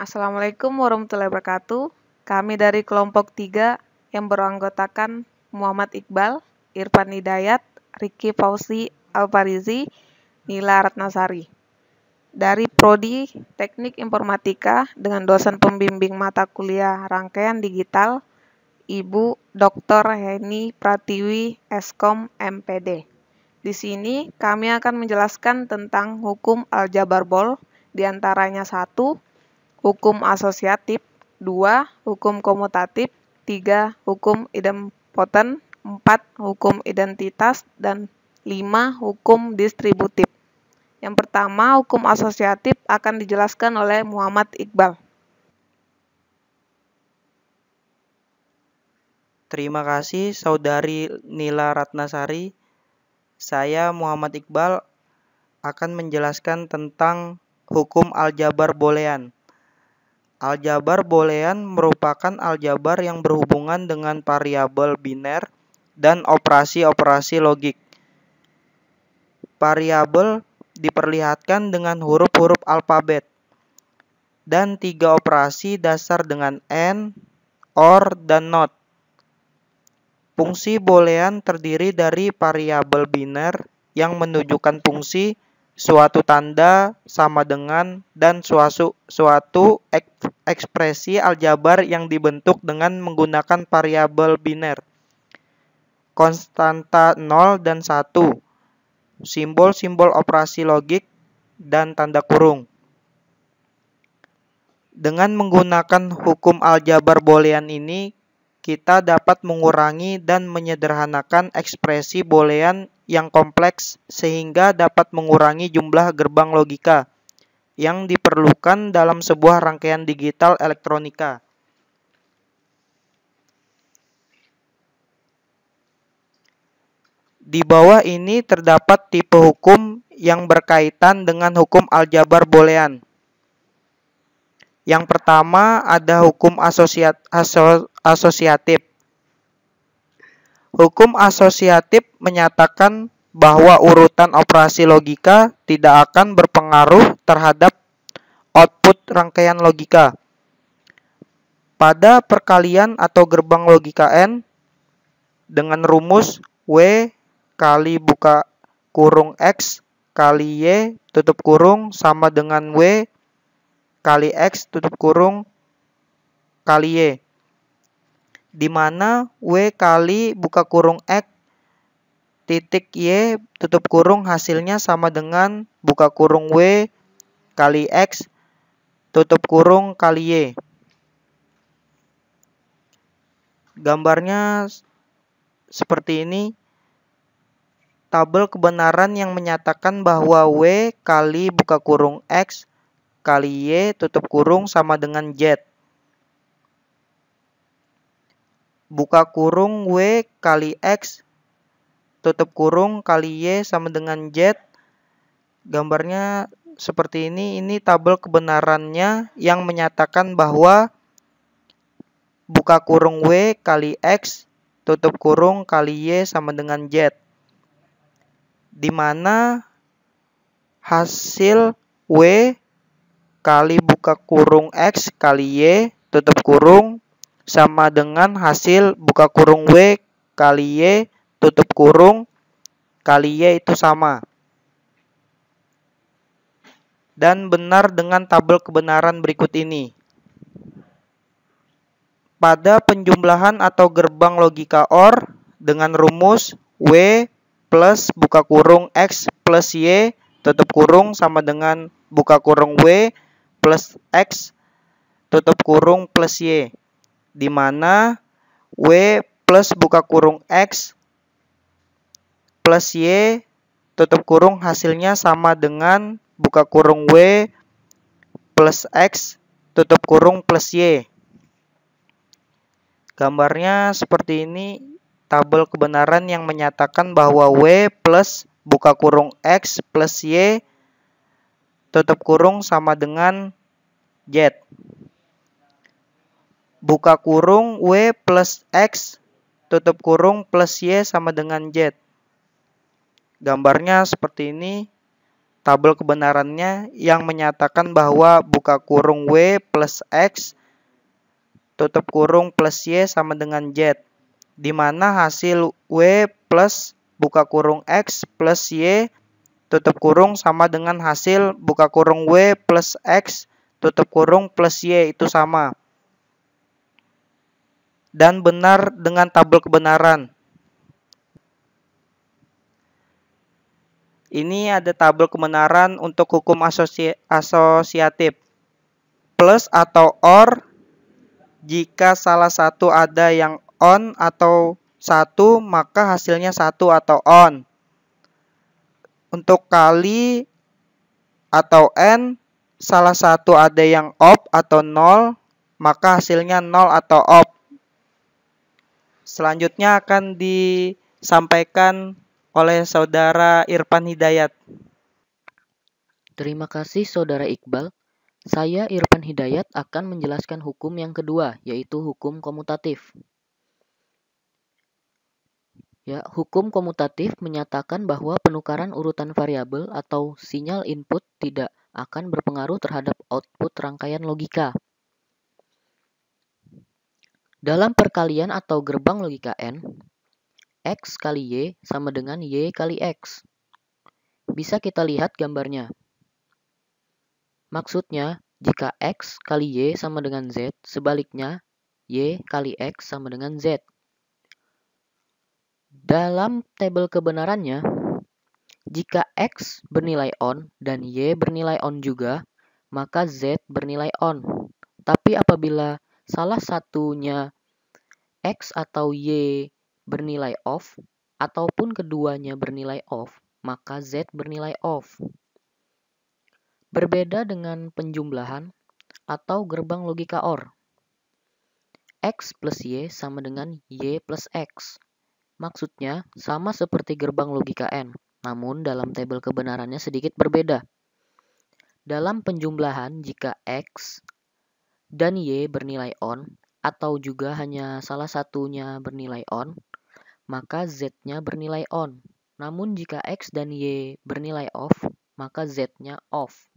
Assalamualaikum warahmatullahi wabarakatuh. Kami dari kelompok 3 yang beranggotakan Muhammad Iqbal, Irfan Hidayat, Riki Fauzi Alfarizi, Nila Ratnasari. Dari Prodi Teknik Informatika dengan dosen pembimbing mata kuliah rangkaian digital, Ibu Dr. Heni Pratiwi, Eskom MPD. Di sini kami akan menjelaskan tentang hukum aljabar bol, diantaranya 1. Hukum asosiatif, 2. Hukum komutatif, 3. Hukum idempoten, 4. Hukum identitas, dan 5. Hukum distributif. Yang pertama, hukum asosiatif akan dijelaskan oleh Muhammad Iqbal. Terima kasih Saudari Nila Ratnasari. Saya Muhammad Iqbal akan menjelaskan tentang hukum aljabar boolean. Aljabar boolean merupakan aljabar yang berhubungan dengan variabel biner dan operasi-operasi logik. Variabel diperlihatkan dengan huruf-huruf alfabet dan 3 operasi dasar dengan AND, OR, dan NOT. Fungsi boolean terdiri dari variabel biner yang menunjukkan fungsi, suatu tanda sama dengan, dan suatu ekspresi aljabar yang dibentuk dengan menggunakan variabel biner, konstanta 0 dan 1, simbol-simbol operasi logik, dan tanda kurung. Dengan menggunakan hukum aljabar boolean ini, kita dapat mengurangi dan menyederhanakan ekspresi boolean yang kompleks sehingga dapat mengurangi jumlah gerbang logika yang diperlukan dalam sebuah rangkaian digital elektronika. Di bawah ini terdapat tipe hukum yang berkaitan dengan hukum aljabar boolean. Yang pertama ada hukum asosiatif. Hukum asosiatif menyatakan bahwa urutan operasi logika tidak akan berpengaruh terhadap output rangkaian logika. Pada perkalian atau gerbang logika N dengan rumus W kali buka kurung X kali Y tutup kurung sama dengan W kali X tutup kurung kali Y, di mana W kali buka kurung X titik Y tutup kurung hasilnya sama dengan buka kurung W kali X tutup kurung kali Y. Gambarnya seperti ini. Tabel kebenaran yang menyatakan bahwa W kali buka kurung X kali Y tutup kurung sama dengan Z. Buka kurung W kali X tutup kurung kali Y sama dengan Z. Gambarnya seperti ini. Ini tabel kebenarannya yang menyatakan bahwa buka kurung W kali X tutup kurung kali Y sama dengan Z. Di mana hasil W kali buka kurung X kali Y tutup kurung sama dengan hasil buka kurung W kali Y tutup kurung kali Y itu sama. Dan benar dengan tabel kebenaran berikut ini. Pada penjumlahan atau gerbang logika OR dengan rumus W plus buka kurung X plus Y tutup kurung sama dengan buka kurung W plus X tutup kurung plus Y, di mana W plus buka kurung X plus Y tutup kurung hasilnya sama dengan buka kurung W plus X tutup kurung plus Y. Gambarnya seperti ini, tabel kebenaran yang menyatakan bahwa W plus buka kurung X plus Y tutup kurung sama dengan Z. Buka kurung W plus X tutup kurung plus Y sama dengan Z. Gambarnya seperti ini. tabel kebenarannya yang menyatakan bahwa buka kurung W plus X tutup kurung plus Y sama dengan Z, di mana hasil W plus buka kurung X plus Y tutup kurung sama dengan hasil buka kurung W plus X tutup kurung plus Y itu sama. Dan benar dengan tabel kebenaran. Ini ada tabel kebenaran untuk hukum asosiatif. Plus atau or jika salah satu ada yang on atau satu, maka hasilnya satu atau on. Untuk kali atau n, salah satu ada yang off atau nol, maka hasilnya nol atau off. Selanjutnya akan disampaikan oleh Saudara Irfan Hidayat. Terima kasih Saudara Iqbal. Saya Irfan Hidayat akan menjelaskan hukum yang kedua, yaitu hukum komutatif. Ya, hukum komutatif menyatakan bahwa penukaran urutan variabel atau sinyal input tidak akan berpengaruh terhadap output rangkaian logika. Dalam perkalian atau gerbang logika N, X kali Y sama dengan Y kali X. Bisa kita lihat gambarnya. Maksudnya, jika X kali Y sama dengan Z, sebaliknya Y kali X sama dengan Z. Dalam tabel kebenarannya, jika X bernilai on dan Y bernilai on juga, maka Z bernilai on. Tapi apabila salah satunya X atau Y bernilai off, ataupun keduanya bernilai off, maka Z bernilai off. Berbeda dengan penjumlahan atau gerbang logika OR. X plus Y sama dengan Y plus X. Maksudnya sama seperti gerbang logika N, namun dalam tabel kebenarannya sedikit berbeda. Dalam penjumlahan, jika X dan Y bernilai on, atau juga hanya salah satunya bernilai on, maka Z-nya bernilai on. Namun jika X dan Y bernilai off, maka Z-nya off.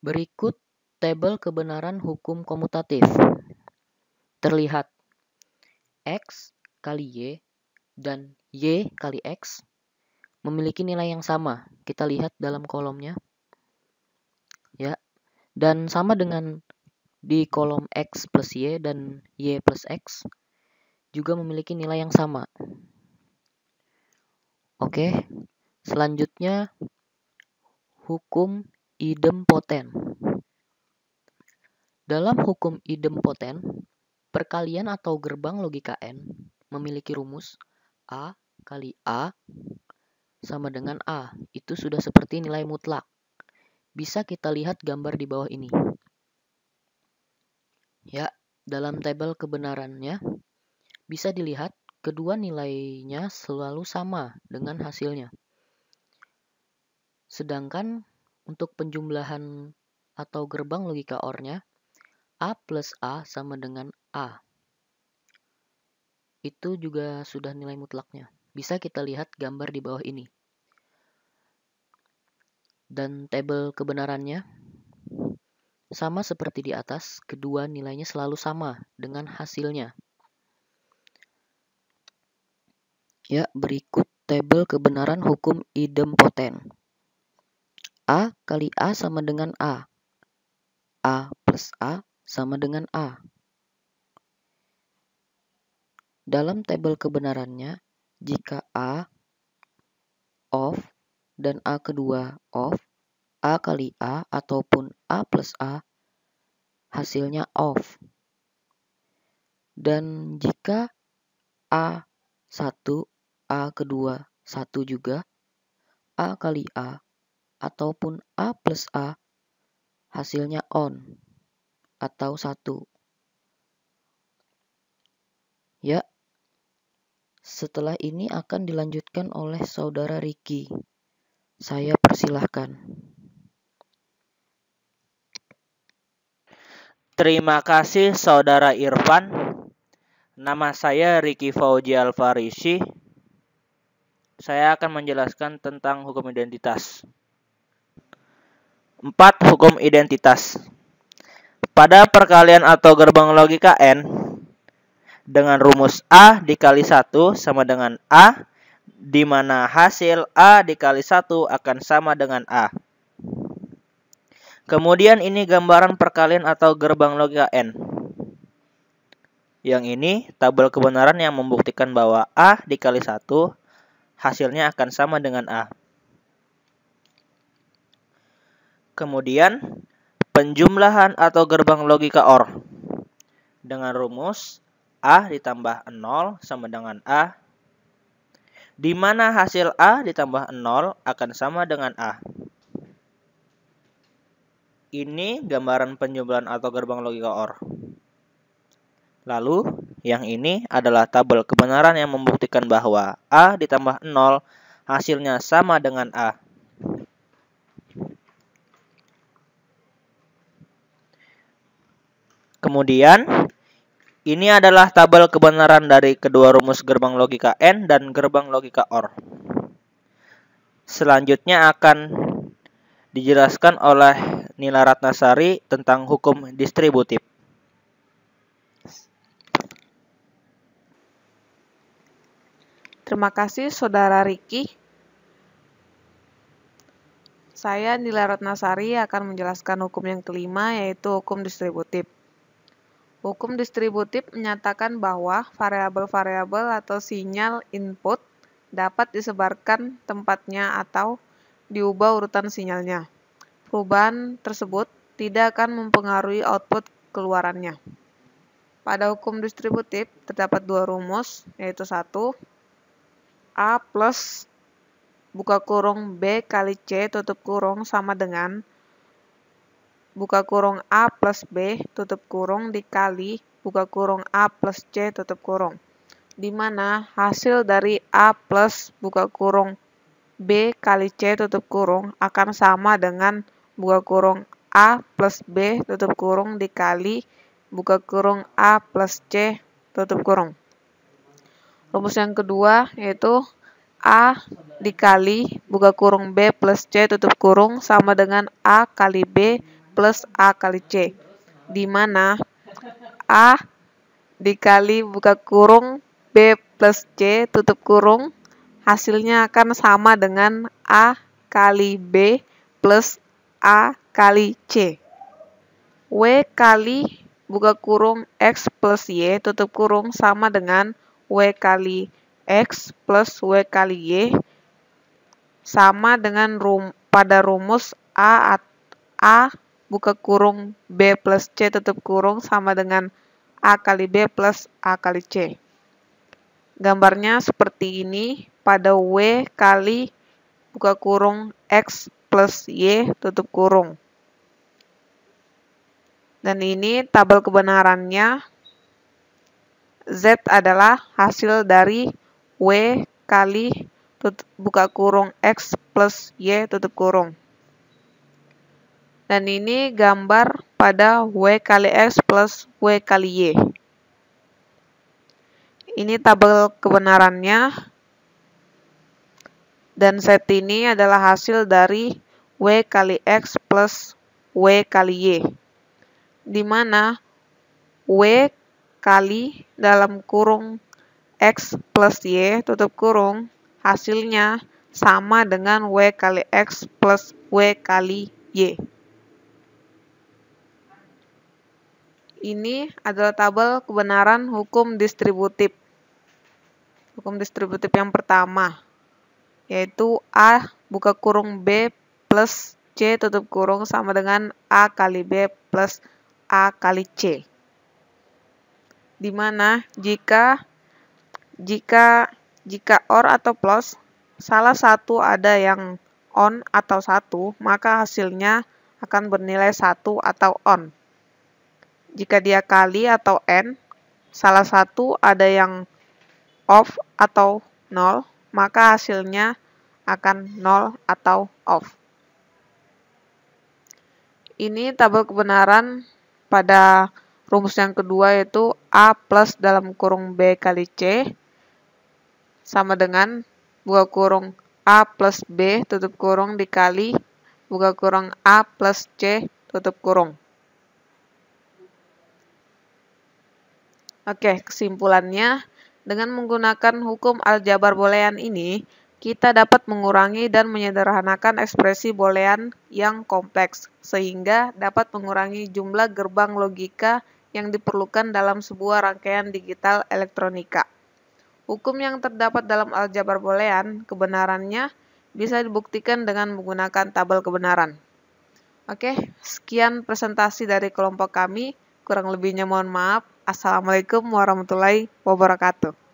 Berikut tabel kebenaran hukum komutatif. Terlihat X kali Y dan Y kali X memiliki nilai yang sama. Kita lihat dalam kolomnya. Ya. Dan sama dengan di kolom X plus Y dan Y plus X juga memiliki nilai yang sama. Oke. Selanjutnya hukum idempoten. Dalam hukum idempoten, perkalian atau gerbang logika N memiliki rumus A kali A sama dengan A. Itu sudah seperti nilai mutlak. Bisa kita lihat gambar di bawah ini. Ya, dalam tabel kebenarannya bisa dilihat kedua nilainya selalu sama dengan hasilnya. Sedangkan untuk penjumlahan atau gerbang logika OR-nya, A plus A sama dengan A. Itu juga sudah nilai mutlaknya. Bisa kita lihat gambar di bawah ini. Dan tabel kebenarannya sama seperti di atas, kedua nilainya selalu sama dengan hasilnya. Ya, berikut tabel kebenaran hukum idempoten. A kali A sama dengan A. A plus A sama dengan A. Dalam tabel kebenarannya, jika A off dan A kedua off, A kali A ataupun A plus A, hasilnya off. Dan jika A1, A kedua 1 juga, A kali A ataupun A plus A, hasilnya on atau 1. Ya, setelah ini akan dilanjutkan oleh Saudara Riki. Saya persilahkan. Terima kasih Saudara Irfan. Nama saya Riki Fauzi Alfarisi. saya akan menjelaskan tentang hukum identitas. 4. Hukum identitas. Pada perkalian atau gerbang logika N, dengan rumus A dikali 1 sama dengan A, di mana hasil A dikali 1 akan sama dengan A. Kemudian ini gambaran perkalian atau gerbang logika N. Yang ini tabel kebenaran yang membuktikan bahwa A dikali 1 hasilnya akan sama dengan A. Kemudian penjumlahan atau gerbang logika OR dengan rumus A ditambah 0 sama dengan A, di mana hasil A ditambah 0 akan sama dengan A. Ini gambaran penjumlahan atau gerbang logika OR. Lalu, yang ini adalah tabel kebenaran yang membuktikan bahwa A ditambah 0 hasilnya sama dengan A. Kemudian, ini adalah tabel kebenaran dari kedua rumus gerbang logika N dan gerbang logika OR. Selanjutnya akan dijelaskan oleh Nila Ratnasari tentang hukum distributif. Terima kasih Saudara Riki. Saya Nila Ratnasari akan menjelaskan hukum yang kelima, yaitu hukum distributif. Hukum distributif menyatakan bahwa variabel-variabel atau sinyal input dapat disebarkan tempatnya atau diubah urutan sinyalnya. Perubahan tersebut tidak akan mempengaruhi output keluarannya. Pada hukum distributif terdapat dua rumus, yaitu 1. A plus buka kurung B kali C tutup kurung sama dengan buka kurung A plus B tutup kurung dikali buka kurung A plus C tutup kurung, di mana hasil dari A plus buka kurung B kali C tutup kurung akan sama dengan buka kurung A plus B tutup kurung dikali buka kurung A plus C tutup kurung. Rumus yang kedua yaitu A dikali buka kurung B plus C tutup kurung sama dengan A kali B plus A kali C, di mana A dikali buka kurung B plus C tutup kurung hasilnya akan sama dengan A kali B plus A kali C. W kali buka kurung X plus Y tutup kurung sama dengan W kali X plus W kali Y, sama dengan pada rumus A buka kurung B plus C tutup kurung sama dengan A kali B plus A kali C. Gambarnya seperti ini pada W kali buka kurung X plus Y tutup kurung. Dan ini tabel kebenarannya. Z adalah hasil dari W kali buka kurung X plus Y tutup kurung. Dan ini gambar pada W kali X plus W kali Y. Ini tabel kebenarannya. Dan set ini adalah hasil dari W kali X plus W kali Y, di mana W kali dalam kurung X plus Y tutup kurung hasilnya sama dengan W kali X plus W kali Y. Ini adalah tabel kebenaran hukum distributif. Hukum distributif yang pertama, yaitu A buka kurung B plus C tutup kurung sama dengan A kali B plus A kali C. Di mana jika OR atau plus, salah satu ada yang on atau 1, maka hasilnya akan bernilai 1 atau on. Jika dia kali atau n, salah satu ada yang off atau 0, maka hasilnya akan 0 atau off. Ini tabel kebenaran pada rumus yang kedua, yaitu A plus dalam kurung B kali C sama dengan buka kurung A plus B tutup kurung dikali buka kurung A plus C tutup kurung. Oke, kesimpulannya, dengan menggunakan hukum aljabar boolean ini, kita dapat mengurangi dan menyederhanakan ekspresi boolean yang kompleks, sehingga dapat mengurangi jumlah gerbang logika yang diperlukan dalam sebuah rangkaian digital elektronika. Hukum yang terdapat dalam aljabar boolean, kebenarannya bisa dibuktikan dengan menggunakan tabel kebenaran. Oke, sekian presentasi dari kelompok kami. Kurang lebihnya mohon maaf. Assalamualaikum warahmatullahi wabarakatuh.